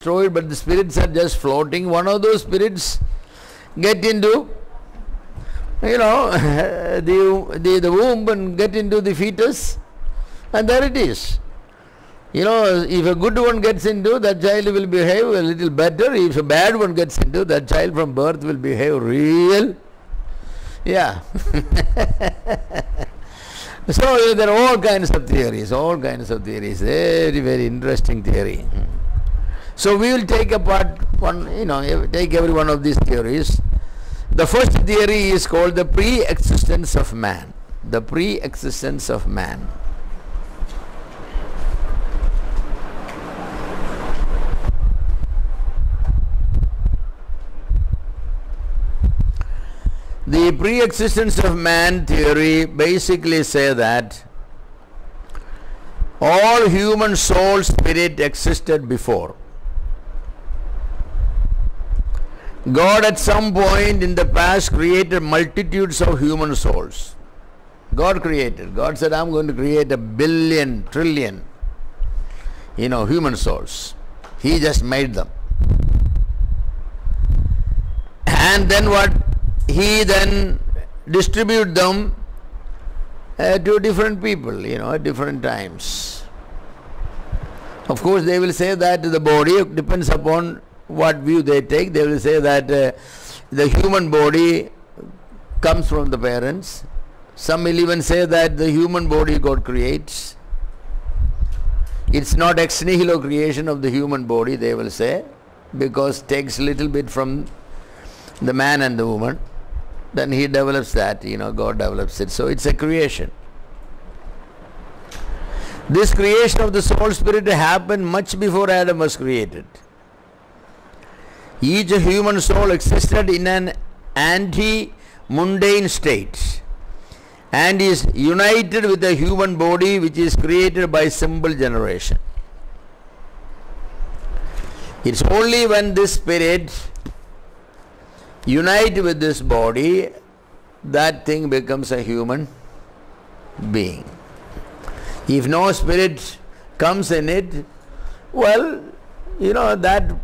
destroyed, but the spirits are just floating. One of those spirits get into, the womb and get into the fetus, and there it is. If a good one gets into, that child will behave a little better. If a bad one gets into, that child from birth will behave real. Yeah. So there are all kinds of theories. Very, very interesting theory. So we will take apart take every one of these theories. The first theory is called the pre-existence of man. The pre-existence of man. The pre-existence of man theory basically say that all human soul spirit existed before. God at some point in the past created multitudes of human souls. God created. God said, I'm going to create 1 billion, trillion, human souls. He just made them. And then what? He then distribute them to different people, at different times. Of course, they will say that the body depends upon what view they take. They will say that the human body comes from the parents. Some will even say that the human body God creates. It's not ex nihilo creation of the human body, they will say, because it takes a little bit from the man and the woman. Then he develops that, God develops it. So it's a creation. This creation of the soul spirit happened much before Adam was created. Each human soul existed in an anti-mundane state and is united with the human body which is created by simple generation. It's only when this spirit unite with this body, that thing becomes a human being. If no spirit comes in it, well, that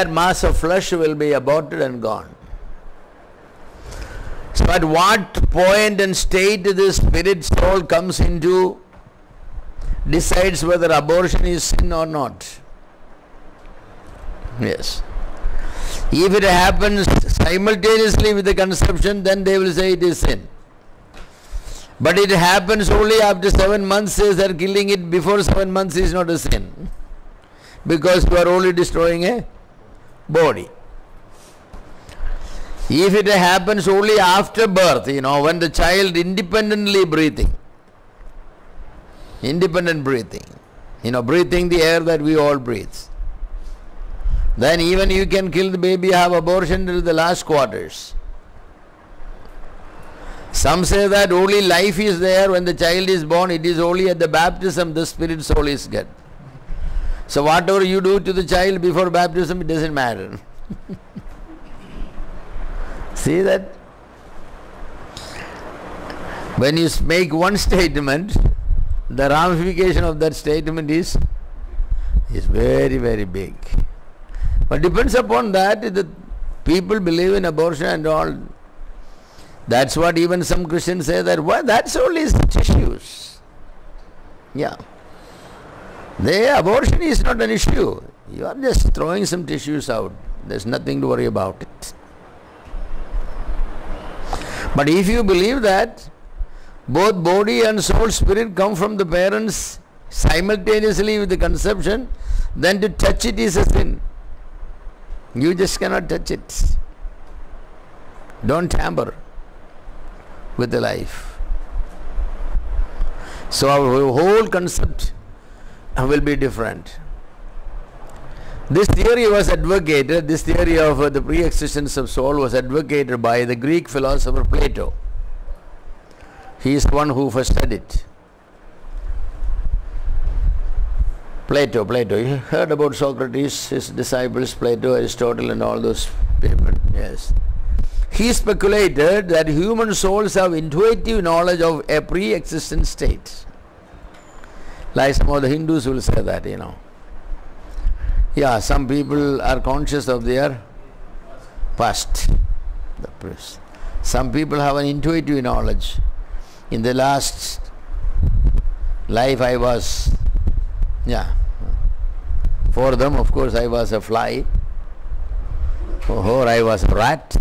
mass of flesh will be aborted and gone. So at what point and state this spirit soul comes into decides whether abortion is sin or not. Yes. If it happens simultaneously with the conception, then they will say it is sin. But it happens only after 7 months, says that killing it before 7 months is not a sin. Because you are only destroying a body. If it happens only after birth, when the child independently breathing, breathing the air that we all breathe, then even you can kill the baby, have abortion till the last quarters. Some say that only life is there when the child is born. It is only at the baptism the spirit soul is get. So whatever you do to the child before baptism, it doesn't matter. See that? When you make one statement, the ramification of that statement is very, very big. But depends upon that, the people believe in abortion and all. That's what even some Christians say that, well, that's only tissues. Yeah. The abortion is not an issue. You are just throwing some tissues out. There's nothing to worry about it. But if you believe that both body and soul spirit come from the parents simultaneously with the conception, then to touch it is a sin. You just cannot touch it. Don't tamper with the life. So our whole concept will be different. This theory was advocated, this theory of the pre-existence of soul was advocated by the Greek philosopher Plato. He is the one who first said it. Plato. You heard about Socrates, his disciples, Plato, Aristotle and all those people. Yes. He speculated that human souls have intuitive knowledge of a pre-existent state. Like some of the Hindus will say that, Yeah, some people are conscious of their past. Some people have an intuitive knowledge. In the last life I was, for them of course I was a fly, or I was a rat,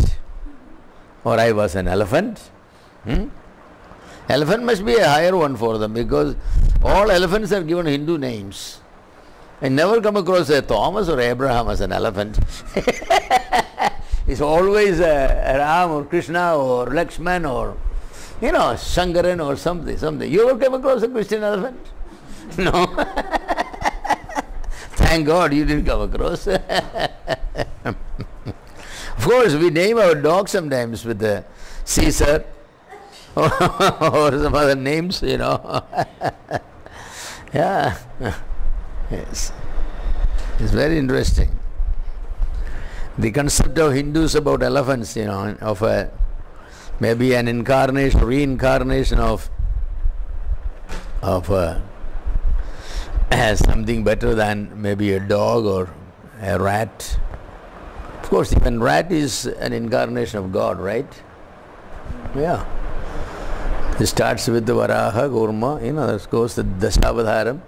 or I was an elephant. Elephant must be a higher one for them, because all elephants are given Hindu names. I never come across a Thomas or Abraham as an elephant. It's always a Ram or Krishna or Lakshman or, Shankaran or something. You ever come across a Christian elephant? No. Thank God you didn't come across. Of course, we name our dog sometimes with the Caesar or some other names, Yeah. Yes. It's very interesting. The concept of Hindus about elephants, of maybe an incarnation, reincarnation of something better than maybe a dog or a rat. Of course, even rat is an incarnation of God, right? Yeah. It starts with the Varaha, Gurma, that goes the Dashavadharam.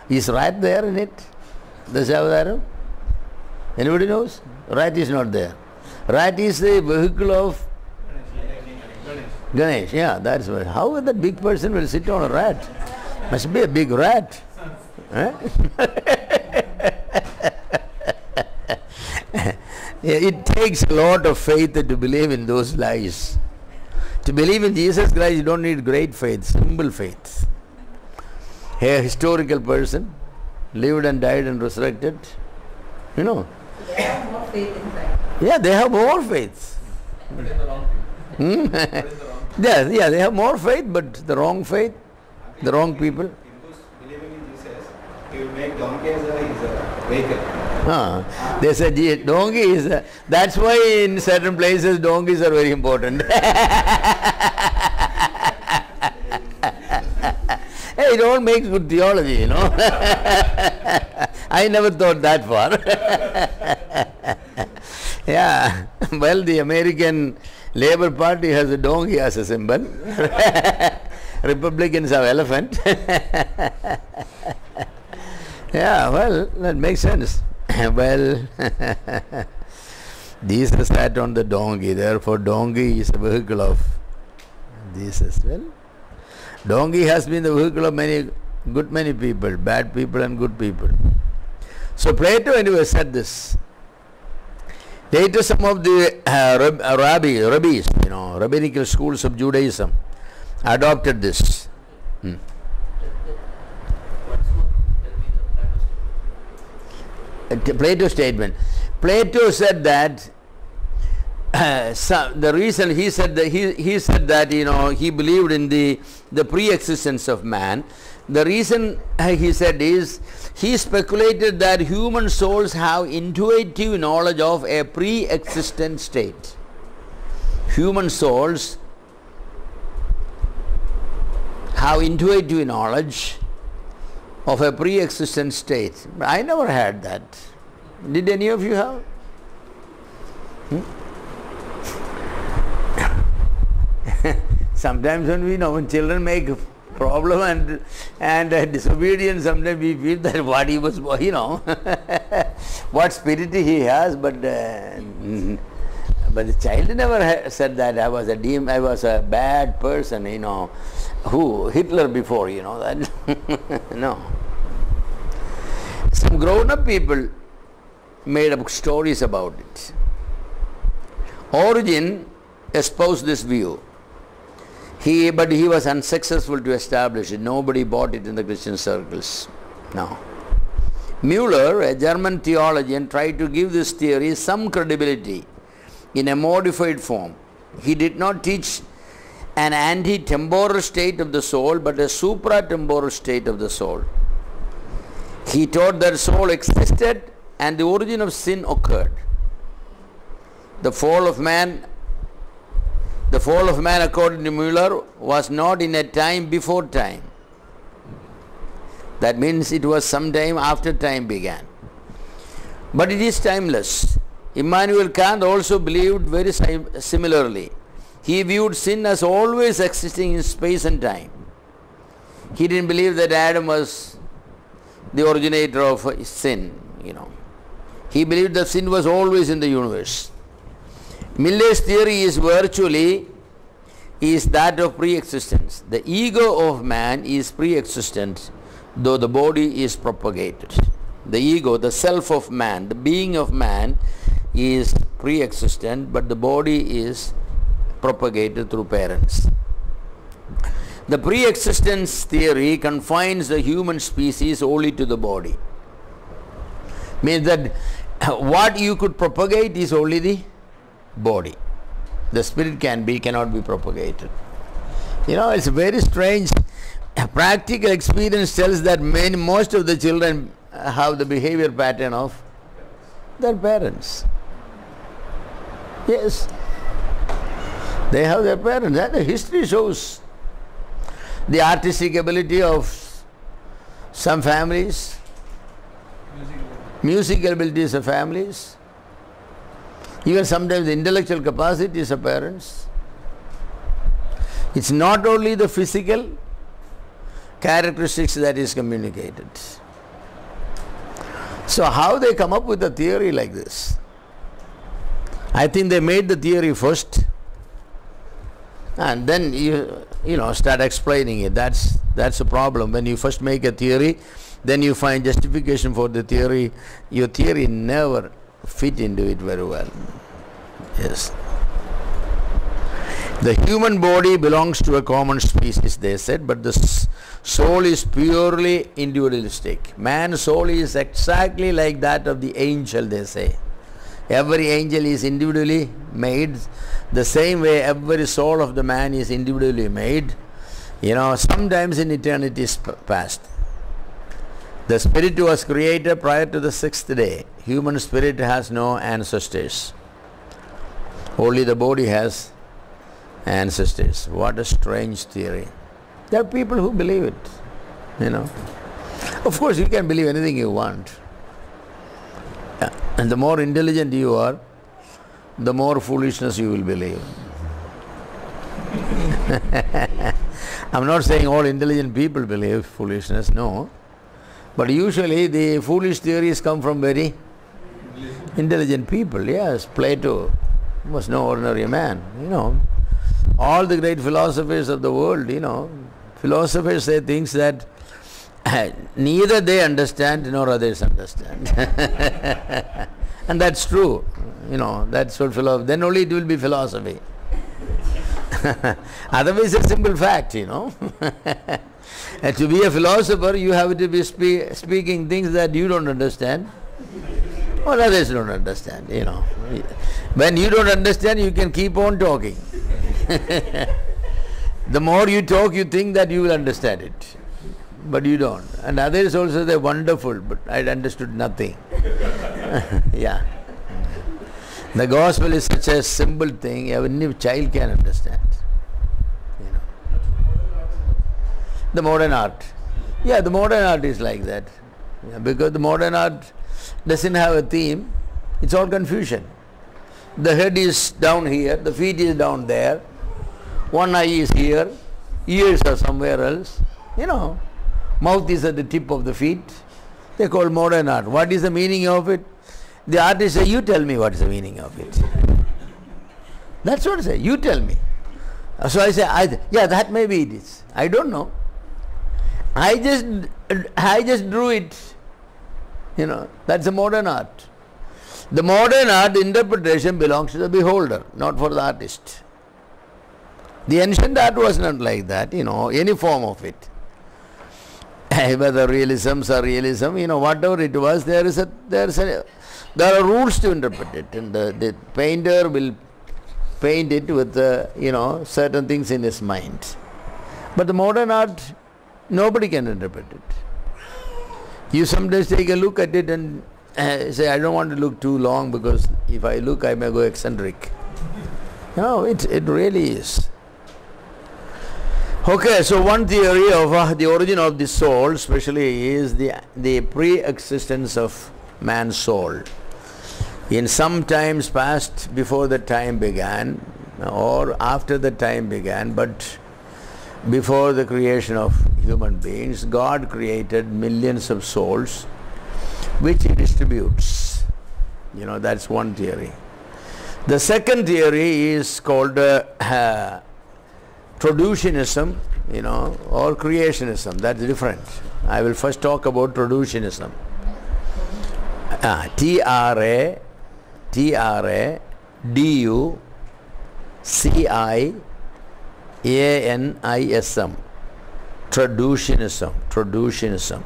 Is rat there in it? Dashavadharam? Anybody knows? Rat is not there. Rat is the vehicle of Ganesh. Yeah, that's why. How that big person will sit on a rat? Must be a big rat. It takes a lot of faith to believe in those lies. To believe in Jesus Christ, you don't need great faith, simple faith. A historical person, lived and died and resurrected, They have more faith in fact. Yeah, they have more faith. But in the wrong people. Yeah, they have more faith, but the wrong faith, the wrong people. Hindus believing in Jesus, he will make donkey as a vehicle. They said donkey is, that's why in certain places donkeys are very important. Hey, it all makes good theology, I never thought that far. Yeah, well, the American Labour Party has a donkey as a symbol. Republicans have elephant. Yeah, well, that makes sense. Well, Jesus sat on the donkey, therefore donkey is a vehicle of Jesus. Well, donkey has been the vehicle of many people, bad people and good people. So Plato anyway said this. Later some of the rabbis, rabbinical schools of Judaism adopted this. Plato's statement. Plato said that the reason he said that he believed in the pre-existence of man. The reason he said is he speculated that human souls have intuitive knowledge of a pre-existent state. Human souls have intuitive knowledge of a pre-existent state. I never had that. Did any of you have? Sometimes when children make a problem and disobedience, sometimes we feel that what he was, what spirit he has, but the child never said that I was a bad person, who Hitler before, that no. Some grown-up people made up stories about it. Origen espoused this view. But he was unsuccessful to establish it. Nobody bought it in the Christian circles. No. Müller, a German theologian, tried to give this theory some credibility in a modified form. He did not teach an anti-temporal state of the soul, but a supra-temporal state of the soul. He taught that soul existed and the origin of sin occurred. The fall of man, according to Müller, was not in a time before time. That means it was some time after time began. But it is timeless. Immanuel Kant also believed very similarly. He viewed sin as always existing in space and time. He didn't believe that Adam was the originator of sin, He believed that sin was always in the universe. Miller's theory is that of pre-existence. The ego of man is pre-existent, though the body is propagated. The ego, the self of man, the being of man is pre-existent, but the body is propagated through parents. The pre-existence theory confines the human species only to the body. Means that what you could propagate is only the body. The spirit cannot be propagated. It's very strange. Practical experience tells that most of the children have the behavior pattern of their parents. Yes. They have their parents. And the history shows the artistic ability of some families, musical abilities of families, even sometimes the intellectual capacities of parents. It's not only the physical characteristics that is communicated. So how they come up with a theory like this? I think they made the theory first, and then you start explaining it. That's a problem. When you first make a theory, then you find justification for the theory. Your theory never fit into it very well. Yes. The human body belongs to a common species, they said, but the soul is purely individualistic. Man's soul is exactly like that of the angel, they say. Every angel is individually made. The same way every soul of the man is individually made. Sometimes in eternity past. The spirit was created prior to the sixth day. Human spirit has no ancestors. Only the body has ancestors. What a strange theory. There are people who believe it. Of course, you can believe anything you want. And the more intelligent you are, the more foolishness you will believe. I'm not saying all intelligent people believe foolishness, no. But usually the foolish theories come from very intelligent people. Yes, Plato was no ordinary man. All the great philosophers of the world, philosophers say things that neither they understand nor others understand. And that's true. That's what philosophy. Then only it will be philosophy. Otherwise, it's a simple fact, And to be a philosopher, you have to be speaking things that you don't understand or others don't understand, When you don't understand, you can keep on talking. The more you talk, you think that you will understand it. But you don't. And others also, they're wonderful, but I understood nothing. Yeah. The gospel is such a simple thing, any child can understand. The modern art. Yeah, the modern art is like that. Yeah, because the modern art doesn't have a theme, it's all confusion. The head is down here, the feet is down there, one eye is here, ears are somewhere else, mouth is at the tip of the feet. They call modern art. What is the meaning of it? The artist says, you tell me what is the meaning of it. That's what I say, you tell me. So I say, yeah, that maybe it is. I don't know. I just drew it. That's the modern art. The modern art interpretation belongs to the beholder, not for the artist. The ancient art was not like that, any form of it. Whether realism, surrealism, whatever it was, there are rules to interpret it, and the painter will paint it with certain things in his mind. But the modern art, nobody can interpret it. You sometimes take a look at it and say, I don't want to look too long because if I look, I may go eccentric. It really is. Okay, so one theory of the origin of the soul, especially, is the pre-existence of man's soul. in some times past before the time began or after the time began, but before the creation of human beings, God created millions of souls which He distributes. That's one theory. The second theory is called traducianism, or creationism. That's different. I will first talk about traducianism. Traducianism. Traducianism.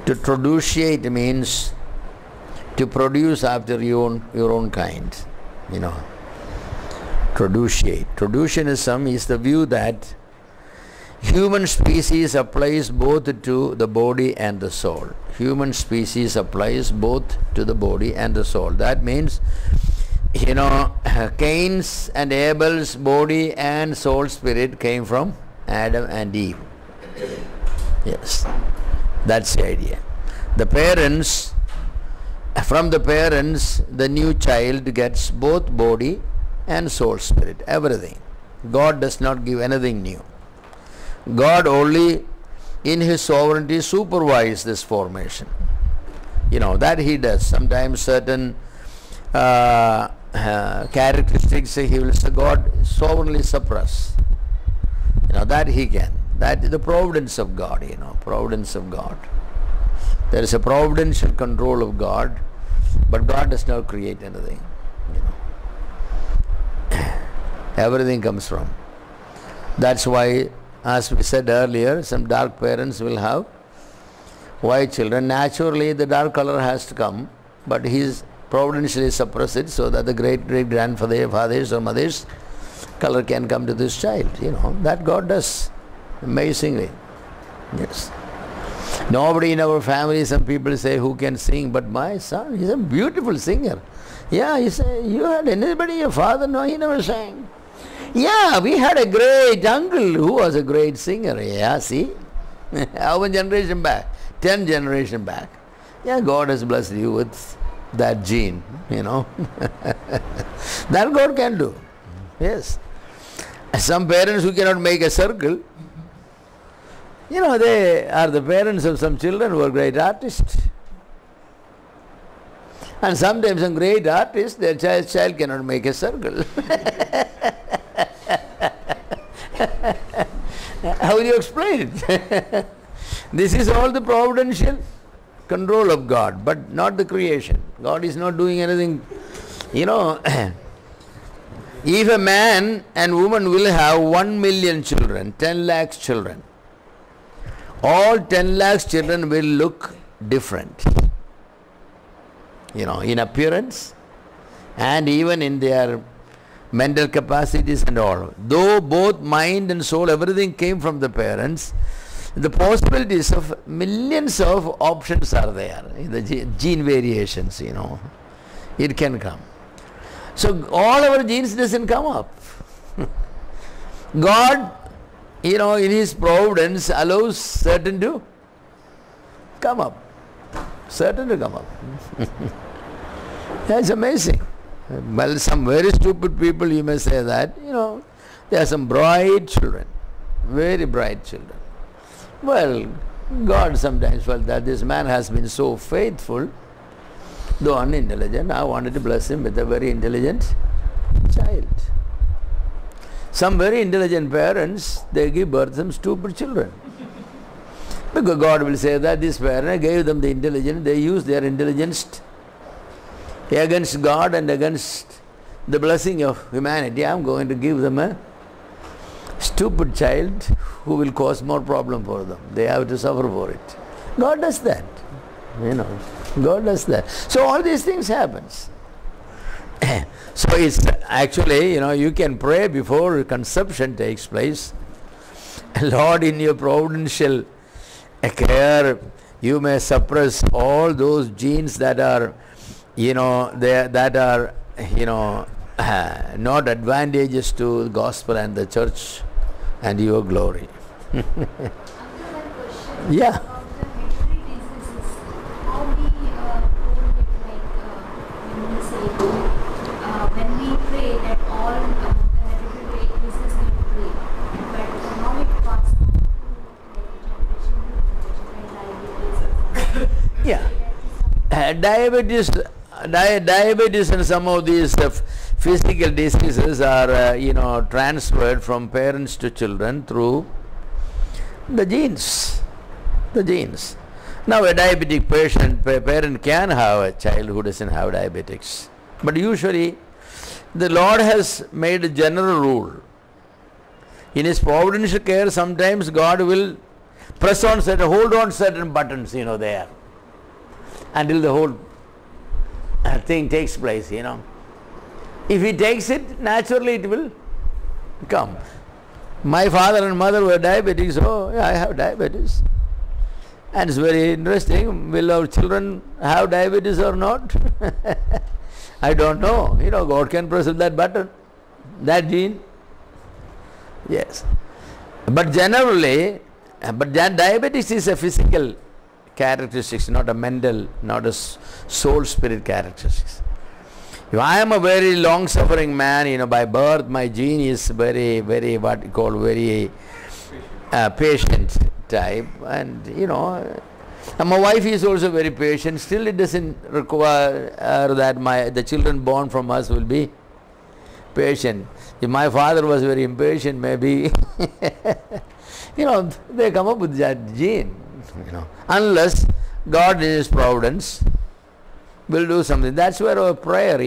To traduciate means to produce after your own kind. Traduciate. Traducianism is the view that human species applies both to the body and the soul. Human species applies both to the body and the soul. That means, Cain's and Abel's body and soul spirit came from Adam and Eve. Yes, that's the idea. From the parents, the new child gets both body and soul spirit, everything. God does not give anything new. God only in His sovereignty supervises this formation. That He does. Sometimes certain characteristics He will say God sovereignly suppress. That He can. That is the providence of God, providence of God. There is a providential control of God, but God does not create anything. Everything comes from. That's why, as we said earlier, some dark parents will have white children. Naturally, the dark color has to come, but He's providentially suppress it so that the great-great-grandfathers or mothers color can come to this child. That God does amazingly. Yes. Nobody in our family, some people say, who can sing, but my son, he's a beautiful singer. Yeah, you say, you had anybody, your father? No, he never sang. Yeah, we had a great uncle who was a great singer. Yeah, see? How many generation back? 10 generation back. Yeah, God has blessed you with that gene, That God can do. Yes. Some parents who cannot make a circle, they are the parents of some children who are great artists. And sometimes some great artists, their child cannot make a circle. How do you explain it? This is all the providential control of God, but not the creation. God is not doing anything. If a man and woman will have 1 million children, 10 lakhs children, all 10 lakhs children will look different. In appearance and even in their mental capacities and all. Though both mind and soul, everything came from the parents, the possibilities of millions of options are there. The gene variations, it can come. So all our genes doesn't come up. God, in His providence allows certain to come up. Certain to come up. That's amazing. Well, some very stupid people, you may say that, there are some bright children, very bright children. Well, God sometimes felt that this man has been so faithful, though unintelligent, I wanted to bless him with a very intelligent child. Some very intelligent parents, they give birth to some stupid children. Because God will say that this parent gave them the intelligence, they use their intelligence against God and against the blessing of humanity. I am going to give them a stupid child who will cause more problem for them. They have to suffer for it. God does that. God does that. So all these things happens. So it's actually, you can pray before conception takes place. Lord, in your providential care, you may suppress all those genes that are, not advantageous to the gospel and the church and your glory. Yeah. How we told it like diabetes and some of these physical diseases are transferred from parents to children through the genes. The genes. Now a diabetic parent can have a child who doesn't have diabetics. But usually the Lord has made a general rule. In His providential care, sometimes God will hold on certain buttons, there, until the whole thing takes place, If He takes it, naturally it will come. My father and mother were diabetics, so I have diabetes. And it's very interesting, will our children have diabetes or not? I don't know. God can press that button, that gene. Yes. But generally, diabetes is a physical characteristic, not a mental, not a soul spirit characteristic. If I am a very long suffering man, by birth my gene is very, very, what you call very patient type, and and my wife is also very patient. Still it doesn't require that the children born from us will be patient. If my father was very impatient, maybe they come up with that gene, unless God in His providence will do something. That's where our prayer,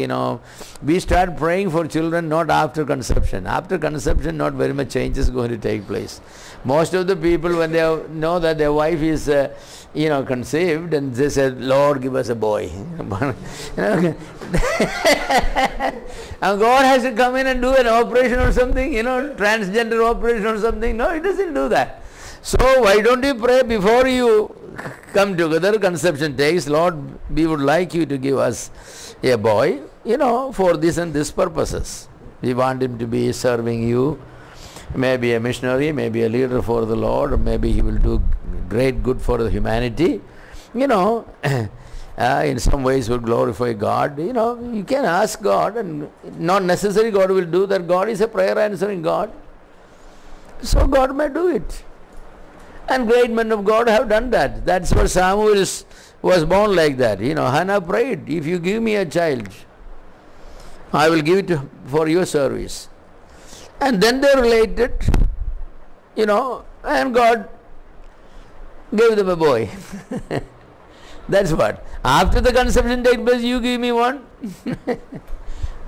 we start praying for children not after conception. After conception, not very much change is going to take place. Most of the people, when they know that their wife is conceived, and they say, Lord, give us a boy. And God has to come in and do an operation or something, transgender operation or something. No, He doesn't do that. So why don't you pray before you come together, conception takes, Lord, we would like you to give us a boy, for this and this purposes. We want him to be serving you, maybe a missionary, maybe a leader for the Lord, or maybe he will do great good for the humanity. In some ways will glorify God. You can ask God, and not necessarily God will do that. God is a prayer answering God. So God may do it. And great men of God have done that. That's what Samuel was born like that. Hannah prayed, if you give me a child, I will give it for your service. And then they related, and God gave them a boy. That's what. After the conception takes place, you give me one?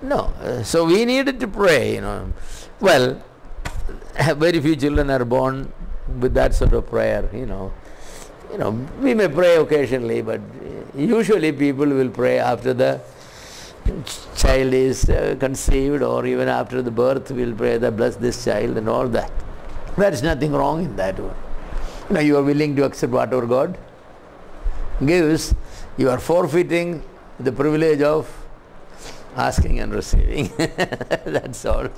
No. So we needed to pray, Well, very few children are born with that sort of prayer, we may pray occasionally, but usually people will pray after the child is conceived, or even after the birth will pray that bless this child and all that. There is nothing wrong in that one. You are willing to accept whatever God gives. You are forfeiting the privilege of asking and receiving. That's all.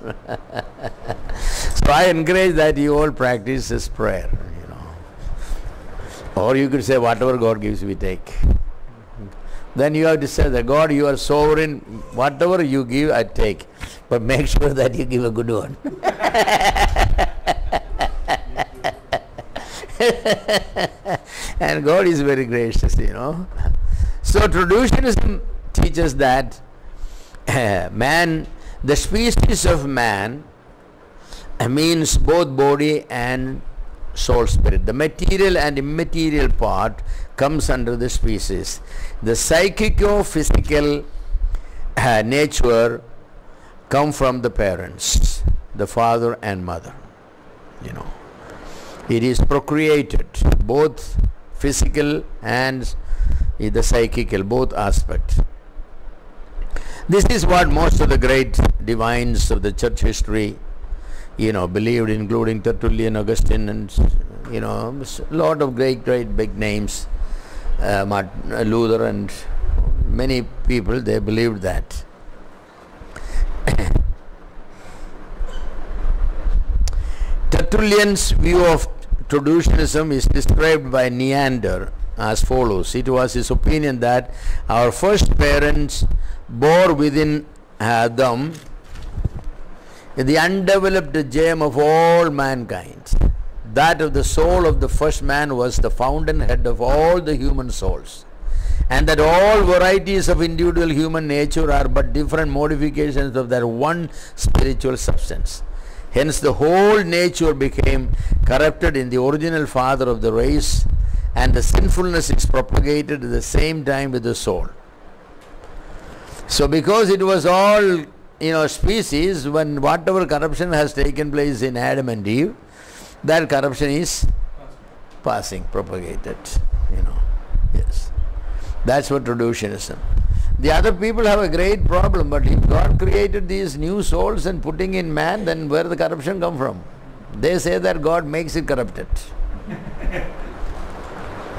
So I encourage that you all practice this prayer, Or you could say, whatever God gives, we take. Then you have to say that, God, you are sovereign. Whatever you give, I take. But make sure that you give a good one. And God is very gracious, So traditionalism teaches that man, the species of man, means both body and soul spirit. The material and immaterial part comes under the species. The psychico-physical nature come from the parents, the father and mother. It is procreated, both physical and the psychical, both aspects. This is what most of the great divines of the church history believed, including Tertullian, Augustine, and a lot of great big names, Luther and many people, they believed that. Tertullian's view of traditionalism is described by Neander as follows. It was his opinion that our first parents bore within them the undeveloped germ of all mankind. That of the soul of the first man was the fountainhead of all the human souls. and that all varieties of individual human nature are but different modifications of that one spiritual substance. Hence the whole nature became corrupted in the original father of the race, and the sinfulness is propagated at the same time with the soul. So because it was all, species, when whatever corruption has taken place in Adam and Eve, that corruption is passing, propagated, Yes. That's what traducianism. The other people have a great problem, but if God created these new souls and putting in man, then where the corruption come from? They say that God makes it corrupted.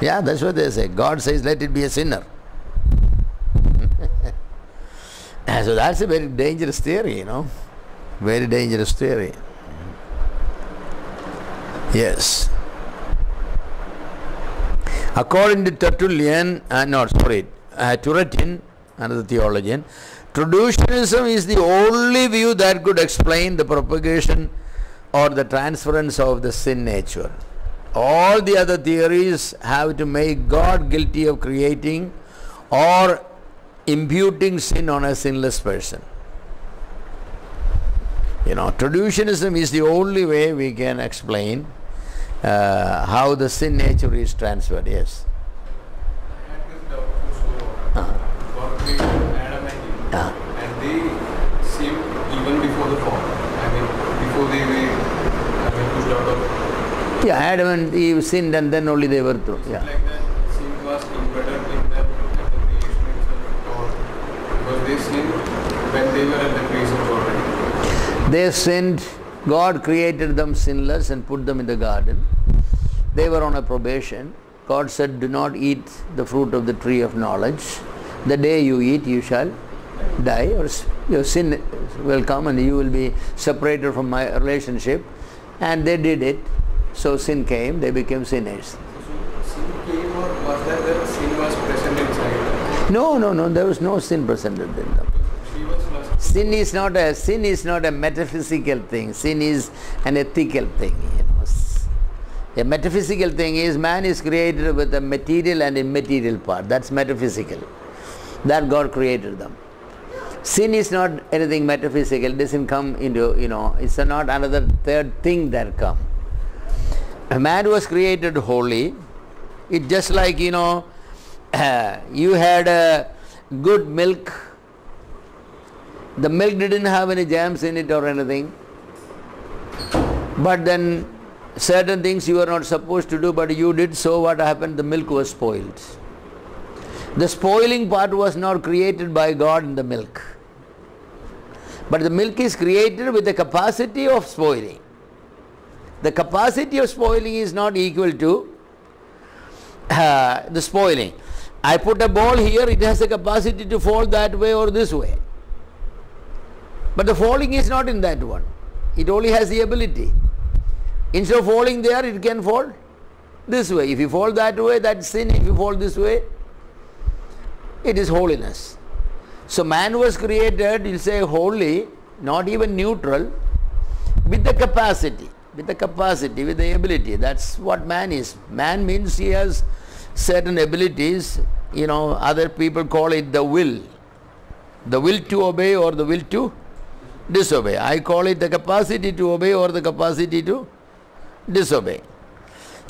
Yeah, that's what they say. God says, let it be a sinner. So that's a very dangerous theory, Very dangerous theory. Yes. According to Tertullian, Turretin, another theologian, traducianism is the only view that could explain the propagation or the transference of the sin nature. All the other theories have to make God guilty of creating or imputing sin on a sinless person. Traducianism is the only way we can explain how the sin nature is transferred. Yes. I had this doubt also. God created Adam and Eve, and they sinned even before the fall. Before they were pushed out of. Yeah, Adam and Eve sinned, and then only they were through. Yeah. Like that, sin was embedded in them at the creation itself, or because they sinned when they were at the creation already. They sinned. God created them sinless and put them in the garden. They were on a probation. God said, do not eat the fruit of the tree of knowledge. The day you eat, you shall die, or your sin will come and you will be separated from my relationship. And they did it. So sin came, they became sinners. So sin came, or was that sin was present inside? No, there was no sin present in them. Sin is not a metaphysical thing. Sin is an ethical thing. A metaphysical thing is man is created with a material and immaterial part. That's metaphysical. That God created them. Sin is not anything metaphysical. It doesn't come into, it's not another third thing that come. A man was created holy. It's just like, you had a good milk. The milk didn't have any germs in it or anything. But then certain things you were not supposed to do, but you did, so what happened? The milk was spoiled. The spoiling part was not created by God in the milk. But the milk is created with the capacity of spoiling. The capacity of spoiling is not equal to the spoiling. I put a ball here, it has the capacity to fall that way or this way. But the falling is not in that one. It only has the ability. Instead of falling there, it can fall this way. If you fall that way, that's sin. If you fall this way, it is holiness. So man was created, you'll say holy, not even neutral, with the capacity, with the ability. That's what man is. Man means he has certain abilities. Other people call it the will. The will to obey or the will to disobey. I call it the capacity to obey or the capacity to disobey.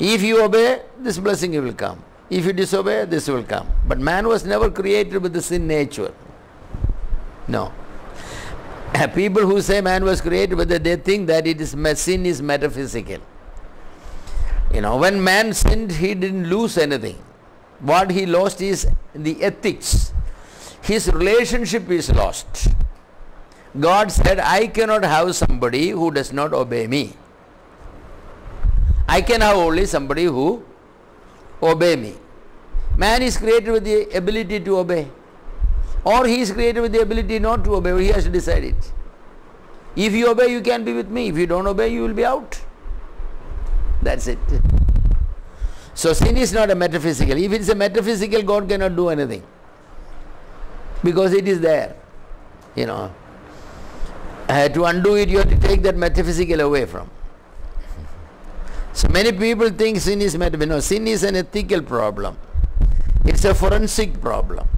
If you obey, this blessing will come. If you disobey, this will come. But man was never created with the sin nature. No. People who say man was created with it, they think that sin is metaphysical. When man sinned, he didn't lose anything. What he lost is the ethics. His relationship is lost. God said, I cannot have somebody who does not obey me. I can have only somebody who obey me. Man is created with the ability to obey. Or he is created with the ability not to obey. He has to decide it. If you obey, you can be with me. If you don't obey, you will be out. That's it. So sin is not a metaphysical. If it's a metaphysical, God cannot do anything. Because it is there. To undo it, you have to take that metaphysical away from. So many people think sin is metaphysical. No, sin is an ethical problem. It's a forensic problem,